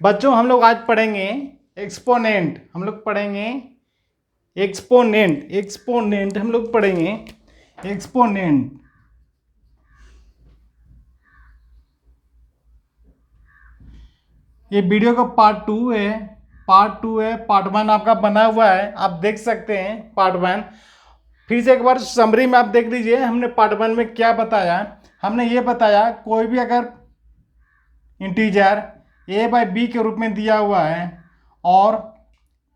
बच्चों हम लोग आज पढ़ेंगे एक्सपोनेंट। हम लोग पढ़ेंगे एक्सपोनेंट हम लोग पढ़ेंगे एक्सपोनेंट। ये वीडियो का पार्ट टू है। पार्ट वन आपका बना हुआ है, आप देख सकते हैं पार्ट वन। फिर से एक बार समरी में आप देख लीजिए हमने पार्ट वन में क्या बताया। हमने ये बताया कोई भी अगर इंटीजर a बाई बी के रूप में दिया हुआ है और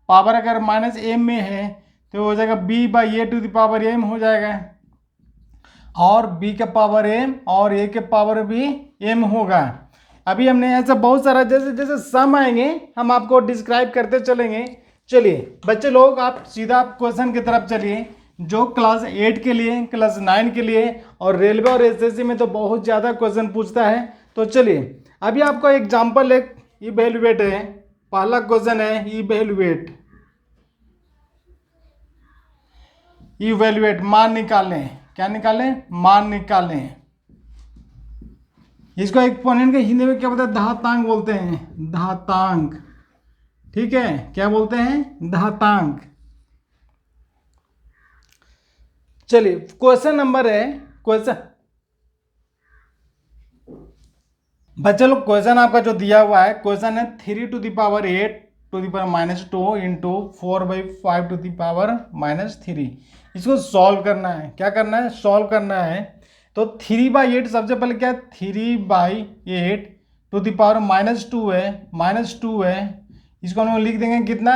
पावर अगर माइनस एम में है तो हो जाएगा b by a to the power m हो जाएगा, और b का पावर m और a के पावर भी m होगा। अभी हमने ऐसा बहुत सारा जैसे जैसे सम आएंगे हम आपको डिस्क्राइब करते चलेंगे। चलिए बच्चे लोग आप सीधा क्वेश्चन की तरफ चलिए, जो क्लास 8 के लिए, क्लास 9 के लिए और रेलवे और एसएससी में तो बहुत ज़्यादा क्वेश्चन पूछता है। तो चलिए अभी आपको एग्जाम्पल एक इवेल्युएट है। पहला क्वेश्चन है इवेल्युएट मान निकालें। क्या निकालें? मान निकालें। इसको एक्सपोनेंट के हिंदी में क्या बोलते हैं? घातांक बोलते हैं, घातांक। ठीक है, क्या बोलते हैं? घातांक। चलिए क्वेश्चन नंबर है, क्वेश्चन बच्चे लोग क्वेश्चन आपका जो दिया हुआ है क्वेश्चन है 3 to the power 8 to the power minus 2 into 4/5 to the power minus 3। इसको सॉल्व करना है। क्या करना है? सॉल्व करना है। तो 3/8 सबसे पहले क्या है? 3/8 टू द पावर माइनस 2 है, -2 है। इसको हम लोग लिख देंगे कितना?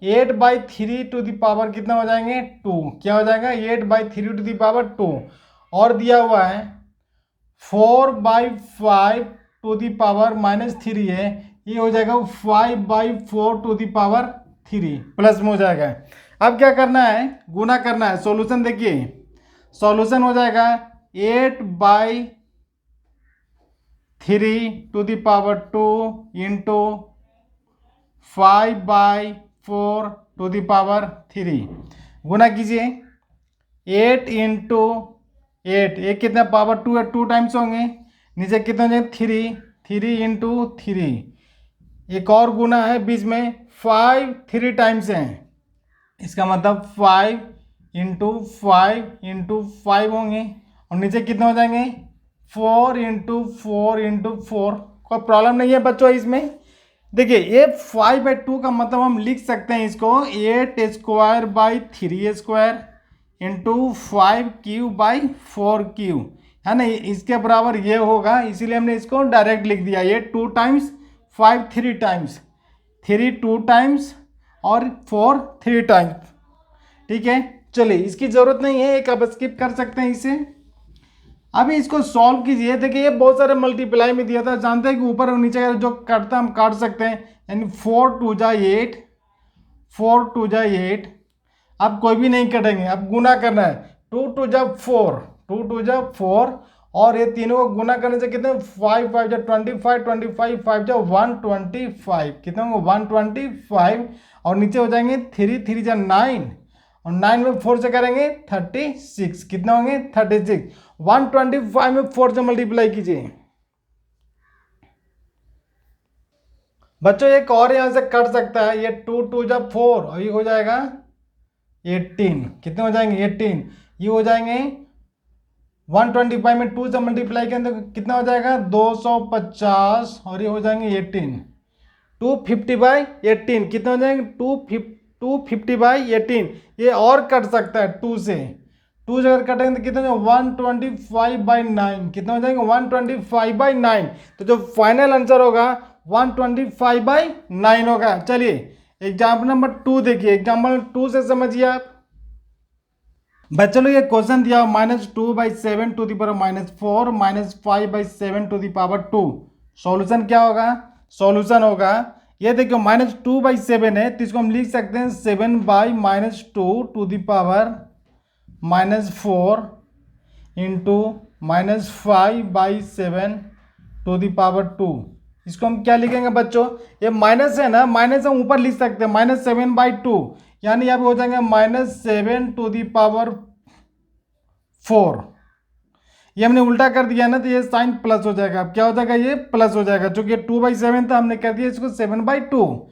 8/3 टू द पावर कितना हो जाएंगे? 2। क्या हो जाएगा? 8/3 टू द पावर 2। और दिया हुआ है 4/5 टू दी पावर -3 है, ये हो जाएगा 5/4 टू दी पावर 3 प्लस में हो जाएगा। अब क्या करना है? गुना करना है। सॉल्यूशन देखिए, सॉल्यूशन हो जाएगा 8/3 to the power 2 into 5/4 to the power 3। गुना कीजिए 8 इंटू 8, एक कितना? पावर 2 है, 2 टाइम्स होंगे। नीचे कितना हो जाएगा? 3 इंटू 3। एक और गुना है बीच में, 5 3 टाइम्स है, इसका मतलब 5 इंटू 5 होंगे। और नीचे कितना हो जाएंगे? 4 इंटू 4। कोई प्रॉब्लम नहीं है बच्चों इसमें। देखिए ये 5/2 का मतलब हम लिख सकते हैं इसको 8² इंटू 5³/4³ है ना, इसके बराबर ये होगा। इसीलिए हमने इसको डायरेक्ट लिख दिया। ये 2 टाइम्स, 5 3 टाइम्स, 3 2 टाइम्स और 4 3 टाइम्स। ठीक है, चलिए इसकी ज़रूरत नहीं है, एक अब स्किप कर सकते हैं इसे। अभी इसको सॉल्व कीजिए। देखिए ये बहुत सारे मल्टीप्लाई में दिया था, जानते हैं कि ऊपर और नीचे जो काटता हम काट सकते हैं। यानी 4 2 जा 8, 4 2 जा 8। अब कोई भी नहीं कटेंगे, अब गुना करना है। 2 2 जा 4, 2 2 जा 4, और ये तीनों को गुना करने से कितने? 5 5 जा 25, 25 5 जा 125, कितने होंगे? 125। और नीचे हो जाएंगे 3 3 जा 9, और 9 में 4 से करेंगे 36, कितने होंगे? 36। 125 में 4 से मल्टीप्लाई कीजिए। बच्चों एक और यहां से कट सकता है, ये 2 2 जा 4 और ये हो जाएगा 18, कितने हो जाएंगे? 18। ये हो जाएंगे 125 में 2 से मल्टीप्लाई करें तो कितना हो जाएगा? 250, और ये हो जाएंगे 18। 250/18 कितने हो जाएंगे? 250/18। ये और कट सकता है 2 से, 2 से अगर कटेंगे तो कितने? 125/9, कितने हो जाएंगे? 125/9। तो जो फाइनल आंसर होगा 125/9 होगा। चलिए एग्जाम्पल नंबर 2 देखिए, एग्जाम्पल 2 से समझिए आप। बच्चों लोग ये क्वेश्चन दिया -2/7 to the power -4 -5/7 to the power 2। Solution क्या होगा? सॉल्यूशन होगा ये देखियो -2/7 है, तो इसको हम लिख सकते हैं 7/-2 to the power -4 into -5/7 to the power 2। इसको हम क्या लिखेंगे बच्चों? ये माइनस है ना, माइनस हम ऊपर लिख सकते हैं -7/2, यानी यहाँ पे हो जाएंगे -7 टू दी पावर 4। ये हमने उल्टा कर दिया ना तो ये साइन प्लस हो जाएगा। अब क्या हो जाएगा, ये प्लस हो जाएगा, चूंकि 2/7 था हमने कर दिया इसको 7/2,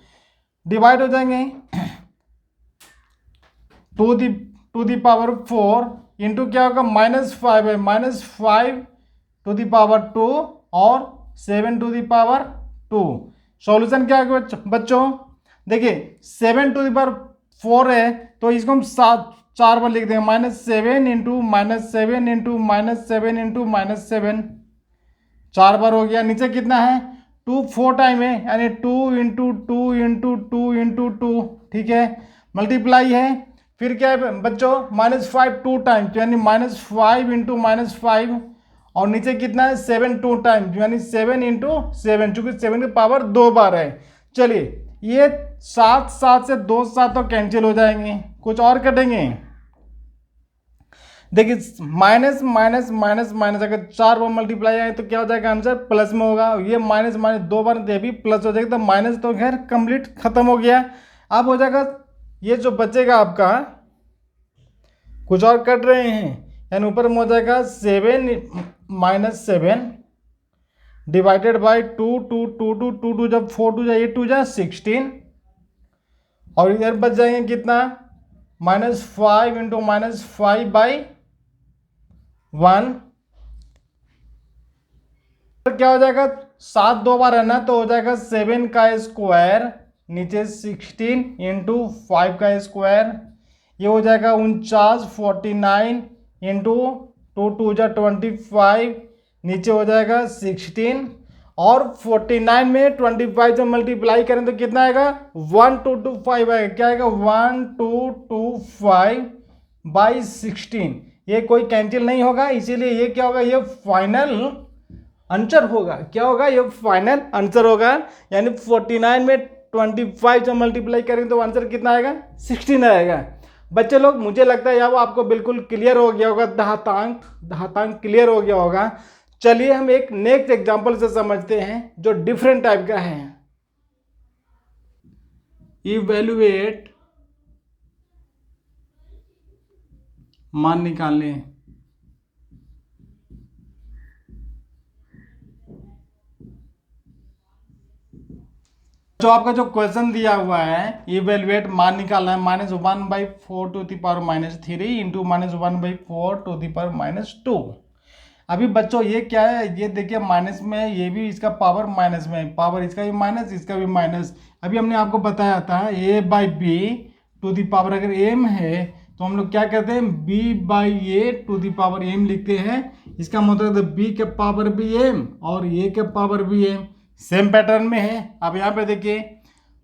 डिवाइड हो जाएंगे। टू दी पावर 4 इंटू क्या होगा, -5 है, -5 टू दी पावर 2 और 7 टू दी पावर 2। सॉल्यूशन क्या है बच्चों, देखिए 7 टू दी पावर 4 है तो इसको हम 4 बार लिख देंगे, -7 इंटू -7 इंटू -7 इंटू -7, 4 बार हो गया। नीचे कितना है, 2 4 टाइम है, यानी 2 इंटू 2 इंटू 2 इंटू 2, ठीक है, मल्टीप्लाई है। फिर क्या है बच्चों, -5 2 टाइम्स, यानी -5 इंटू -5, और नीचे कितना है 7 2 टाइम्स, यानी 7 इंटू 7, चूंकि 7 की पावर 2 बार है। चलिए ये 7 7 से 2 7 तो कैंसिल हो जाएंगे, कुछ और कटेंगे। देखिए माइनस माइनस माइनस माइनस, अगर 4 बार मल्टीप्लाई आए तो क्या हो जाएगा, आंसर प्लस में होगा। ये माइनस माइनस 2 बार ये भी प्लस हो जाएगा, तो माइनस तो खैर कंप्लीट खत्म हो गया। अब हो जाएगा ये जो बचेगा आपका, कुछ और कट रहे हैं, यानी ऊपर में हो जाएगा 7 -7 डिवाइडेड बाई 2 2 2 2 2 2 जब 4 2 जा 8 2 जा 16, और इधर बच जाएंगे कितना, -5 इंटू -5/1, क्या हो जाएगा, 7 2 बार है ना, तो हो जाएगा 7 का स्क्वायर, नीचे 16 इंटू 5 का स्क्वायर, ये हो जाएगा 49 49 इंटू 2 2 जा 25, नीचे हो जाएगा 16, और 49 में 25 से मल्टीप्लाई करें तो कितना आएगा, 1225 आएगा। क्या आएगा, 1225/16, ये कोई कैंसिल नहीं होगा, इसीलिए ये क्या होगा, ये फाइनल आंसर होगा। क्या होगा, ये फाइनल आंसर होगा, यानी 49 में 25 से मल्टीप्लाई करेंगे तो आंसर कितना आएगा, 16 आएगा। बच्चे लोग मुझे लगता है अब आपको बिल्कुल क्लियर हो गया होगा, घातांक क्लियर हो गया होगा। चलिए हम एक नेक्स्ट एग्जांपल से समझते हैं जो डिफरेंट टाइप का है। इवैल्यूएट मान निकालने, जो आपका जो क्वेश्चन दिया हुआ है, इवेल्युएट मान निकालना है, -1/4 to the power -3 into -1/4 to the power -2। अभी बच्चों ये क्या है, ये देखिए माइनस में है, ये भी इसका पावर माइनस में है, पावर इसका भी माइनस इसका भी माइनस। अभी हमने आपको बताया था a/b टू दी पावर अगर m है तो हम लोग क्या करते हैं, b/a to the power m लिखते हैं। इसका मतलब b के पावर भी m और a के पावर भी m, सेम पैटर्न में है। अब यहाँ पे देखिए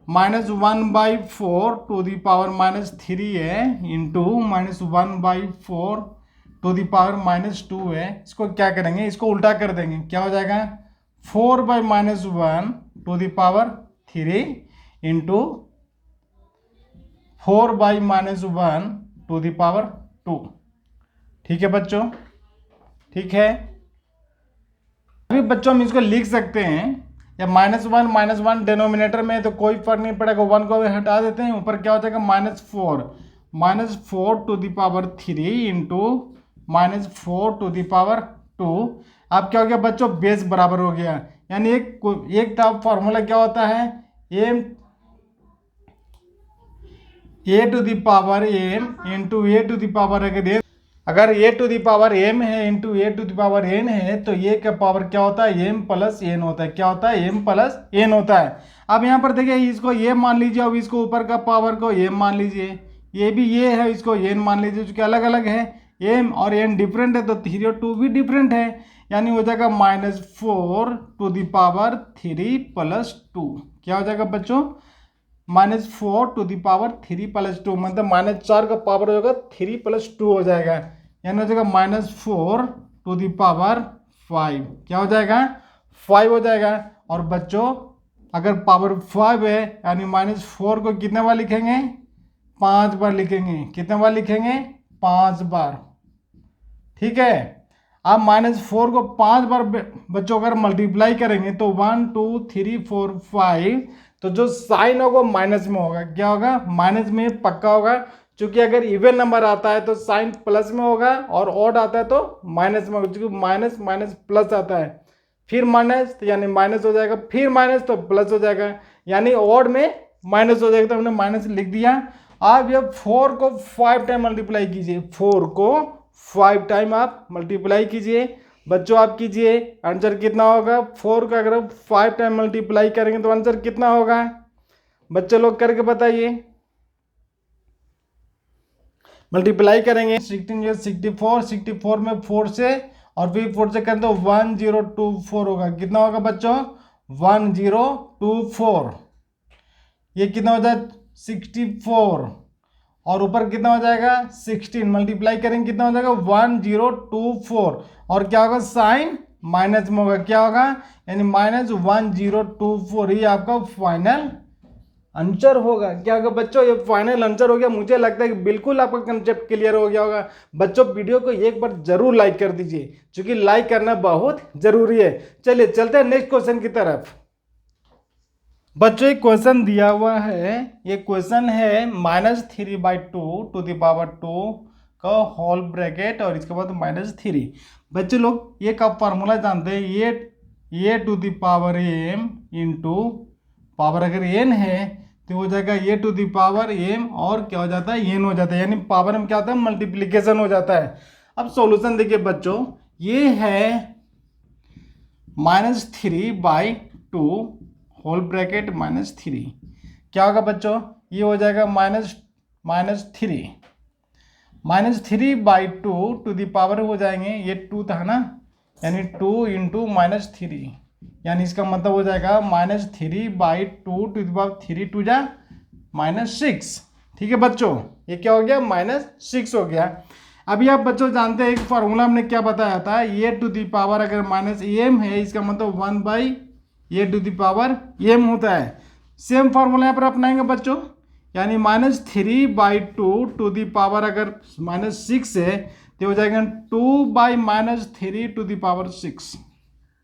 -1/4 टू दी पावर -3 है, इंटू -1/4 टू दी पावर -2 है। इसको क्या करेंगे, इसको उल्टा कर देंगे, क्या हो जाएगा, 4/-1 to the power 3 into 4/-1 to the power 2। ठीक है बच्चों, ठीक है। अभी बच्चों हम इसको लिख सकते हैं, या -1 डिनोमिनेटर में तो कोई फर्क नहीं पड़ेगा, 1 को हटा देते हैं, ऊपर क्या हो जाएगा, -4 to the power 3 into -4 to the power 2। अब क्या हो गया बच्चों, बेस बराबर हो गया, यानी एक फॉर्मूला क्या होता है, a to the power m into a to the power अगर a to the power m है into a to the power n है तो ये का पावर क्या होता है, m प्लस n होता है। क्या होता है, m प्लस n होता है। अब यहाँ पर देखिए इसको ये मान लीजिए, अब इसको ऊपर का पावर को m मान लीजिए, ये भी ये है, इसको n मान लीजिए, क्योंकि अलग अलग है, m और n डिफरेंट है तो 3 और 2 भी डिफरेंट है, यानी हो जाएगा -4 टू दी पावर 3 प्लस 2। क्या हो जाएगा बच्चों, -4 टू दी पावर 3 प्लस 2, मतलब -4 का पावर हो जाएगा 3 प्लस 2 हो जाएगा, यानी हो जाएगा -4 टू दी पावर 5। क्या हो जाएगा, 5 हो जाएगा। और बच्चों अगर पावर 5 है यानी -4 को कितने बार लिखेंगे, 5 बार लिखेंगे। कितने बार लिखेंगे, 5 बार। ठीक है। अब -4 को 5 बार बच्चों अगर मल्टीप्लाई करेंगे तो 1 2 3 4 5, तो जो साइन होगा माइनस में होगा। क्या होगा, माइनस में पक्का होगा, क्योंकि अगर इवन नंबर आता है तो साइन प्लस में होगा और ऑड आता है तो माइनस में होगा, क्योंकि माइनस माइनस प्लस आता है, फिर माइनस तो यानी माइनस हो जाएगा, फिर माइनस तो प्लस हो जाएगा, यानी ऑड में माइनस हो जाएगा, तो हमने माइनस लिख दिया। आप ये 4 को 5 टाइम मल्टीप्लाई कीजिए, 4 को 5 टाइम आप मल्टीप्लाई कीजिए बच्चों, आप कीजिए, आंसर कितना होगा? 4 का अगर 5 टाइम मल्टीप्लाई करेंगे तो आंसर कितना होगा बच्चे लोग करके बताइए। मल्टीप्लाई करेंगे 16 64, 64 में 4 से और फिर 4 से करें तो 1024 होगा। कितना होगा बच्चों? 1024। ये कितना हो जाए? 64 और ऊपर कितना हो जाएगा? 16। मल्टीप्लाई करेंगे कितना हो जाएगा? 1024 और क्या होगा? साइन माइनस में होगा, क्या होगा? यानी माइनस 1024 ही आपका फाइनल आंसर होगा। क्या होगा बच्चों? ये फाइनल आंसर हो गया। मुझे लगता है कि बिल्कुल आपका कंसेप्ट क्लियर हो गया होगा बच्चों। वीडियो को एक बार जरूर लाइक कर दीजिए, क्योंकि लाइक करना बहुत जरूरी है। चलिए चलते हैं नेक्स्ट क्वेश्चन की तरफ। बच्चों एक क्वेश्चन दिया हुआ है, ये क्वेश्चन है -3/2 टू द पावर 2 का होल ब्रैकेट और इसके बाद -3। बच्चे लोग ये का फार्मूला जानते हैं, ये to the power m into power अगर n है तो हो जाएगा ये टू द पावर m और क्या हो जाता है? n हो जाता है, यानी पावर में क्या होता है? मल्टीप्लीकेशन हो जाता है। अब सॉल्यूशन देखिए बच्चों, ये है -3/2 होल ब्रैकेट -3, क्या होगा बच्चों? ये हो जाएगा -3/2 टू द पावर हो जाएंगे, ये 2 था ना, यानी 2 इंटू -3, यानी इसका मतलब हो जाएगा -3/2 टू द पावर 3 टू जा -6। ठीक है बच्चों, ये क्या हो गया? -6 हो गया। अभी आप बच्चों जानते हैं एक फार्मूला हमने क्या बताया था, ये टू द पावर अगर -m है, इसका मतलब 1 ये टू द पावर m होता है। सेम फार्मूला यहाँ पर अपनाएंगे बच्चों, यानी -3/2 टू द पावर अगर -6 है तो हो जाएगा 2/-3 टू द पावर 6।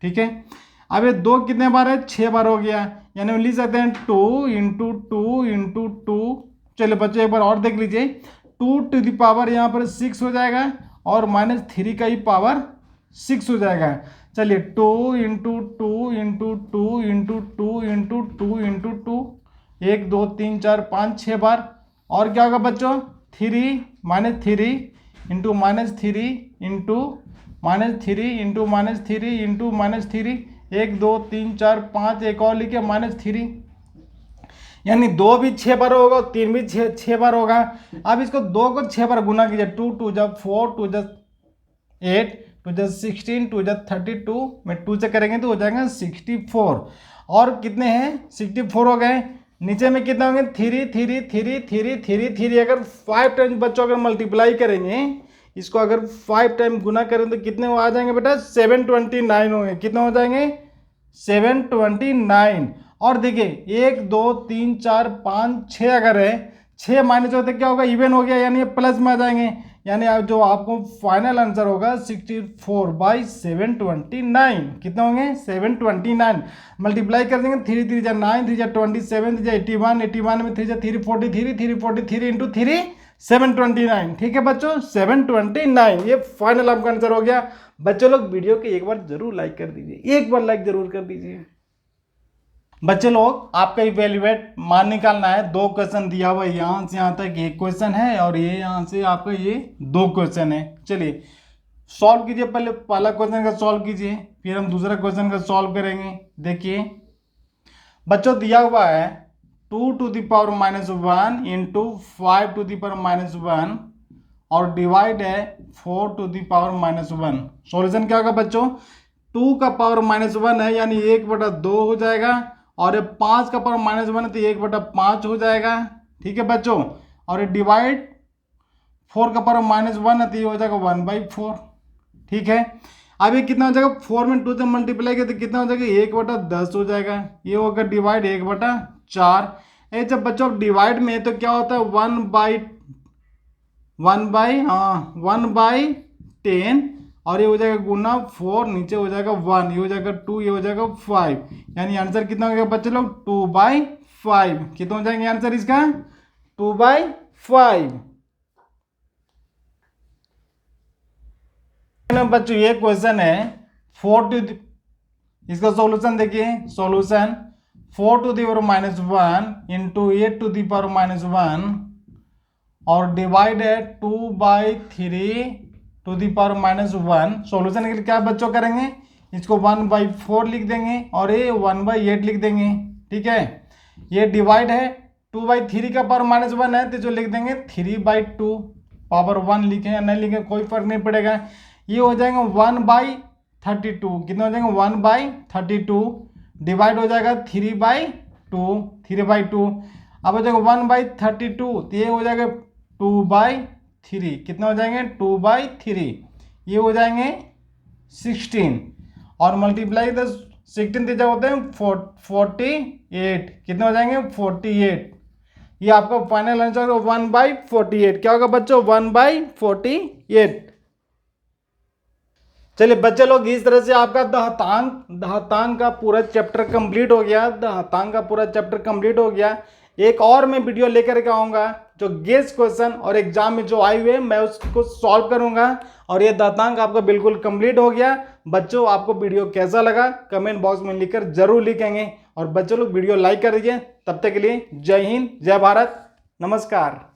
ठीक है, अब ये 2 कितने बार है? 6 बार हो गया, यानी हम लिख सकते हैं 2 इंटू 2 इंटू 2। चलिए बच्चों एक बार और देख लीजिए, 2 टू द पावर यहाँ पर 6 हो जाएगा और -3 का ही पावर 6 हो जाएगा। चलिए 2 into 2 into 2 into 2 into 2 into 2, 1 2 3 4 5 6 बार। और क्या होगा बच्चों? 3 -3 इंटू -3 इंटू -3 इंटू -3 इंटू -3, 1 2 3 4 5, एक और लिखे -3, यानी 2 भी 6 बार होगा, 3 भी 6 बार होगा। अब इसको 2 को 6 बार गुना कीजिए, 2 2 जब 4 2 जब 8 2 जब 16 2 जब 32 में 2 से करेंगे तो हो जाएगा 64। और कितने हैं? 64 हो गए। नीचे में कितना होंगे? 3 3 3 3 3 3। अगर 5 टाइम्स बच्चों अगर मल्टीप्लाई करेंगे, इसको अगर 5 टाइम गुना करें तो कितने आ जाएंगे बेटा? 729 होंगे। कितने हो जाएंगे? 729। और देखिए 1 2 3 4 5 6 अगर है, 6 माइनस होते क्या होगा? इवन हो गया, यानी ये प्लस में आ जाएंगे, यानी जो आपको फाइनल आंसर होगा 64/729। कितने होंगे? 729। मल्टीप्लाई कर देंगे 3 3 जा 9 3 जा 27 3 जा 81 81 में 3 जा 343 343 इंटू 3 729। ठीक है बच्चों, 729 ये फाइनल आपका आंसर हो गया। बच्चों लोग वीडियो को एक बार जरूर लाइक कर दीजिए, एक बार लाइक जरूर कर दीजिए। बच्चे लोग आपका इवेल्युएट मान निकालना है। 2 क्वेश्चन दिया हुआ है, यहाँ से यहाँ तक 1 क्वेश्चन है और ये यहाँ से आपका ये 2 क्वेश्चन है। चलिए सॉल्व कीजिए, पहले पहला क्वेश्चन का सॉल्व कीजिए, फिर हम दूसरा क्वेश्चन का सॉल्व करेंगे। देखिए बच्चों दिया हुआ है 2 to the power -1 into 5 to the power -1 और डिवाइड है 4 टू द पावर -1। सॉल्यूशन क्या होगा बच्चों? 2 का पावर -1 है, यानी 1/2 हो जाएगा, और ये 5 का पावर -1 है तो 1/5 हो जाएगा। ठीक है बच्चों, और ये डिवाइड 4 का पावर -1 है तो ये हो जाएगा 1/4। ठीक है, अब ये कितना हो जाएगा? 4 में 2 से मल्टीप्लाई किया तो कितना हो जाएगा? 1/10 हो जाएगा। ये होगा डिवाइड 1/4। ये जब बच्चों डिवाइड में तो क्या होता है? 1/10 और ये हो जाएगा गुना 4, नीचे हो जाएगा 1, ये हो जाएगा 2, ये हो जाएगा 5, यानी आंसर कितना हो गया बच्चे लोग? 2/5। कितना हो जाएंगे आंसर इसका? 2/5। में बच्चों ये क्वेश्चन है 4 टू, इसका सॉल्यूशन देखिए, solution 4 to the power -1 into 8 to the power -1 और डिवाइड है 2/3 टू द पावर -1। सॉल्यूशन के लिए क्या बच्चों करेंगे, इसको 1/4 लिख देंगे और ये 1/8 लिख देंगे। ठीक है, ये डिवाइड है 2/3 का पावर -1 है तो जो लिख देंगे 3/2 पावर 1 लिखें या नहीं लिखें कोई फर्क नहीं पड़ेगा। ये हो जाएगा 1/32, कितना हो जाएगा 1/32 डिवाइड हो जाएगा 3/2। अब हो जाएगा 1/32 तो ये हो जाएगा 2/3, कितना हो जाएंगे 2/3, ये हो जाएंगे 16 और मल्टीप्लाई 16 तीजा होते हैं 48, कितने हो जाएंगे 48। ये आपका फाइनल आंसर 1/48 क्या होगा बच्चों 1/48। चलिए बच्चे लोग, इस तरह से आपका दहतांग का पूरा चैप्टर कंप्लीट हो गया। दहतांग का पूरा चैप्टर कंप्लीट हो गया। एक और मैं वीडियो लेकर के आऊँगा जो गेस क्वेश्चन और एग्जाम में जो आए हुए मैं उसको सॉल्व करूँगा और ये दहतांग आपका बिल्कुल कंप्लीट हो गया। बच्चों आपको वीडियो कैसा लगा कमेंट बॉक्स में लिखकर जरूर लिखेंगे और बच्चों लोग वीडियो लाइक कर दीजिए। तब तक के लिए जय हिंद, जय भारत, नमस्कार।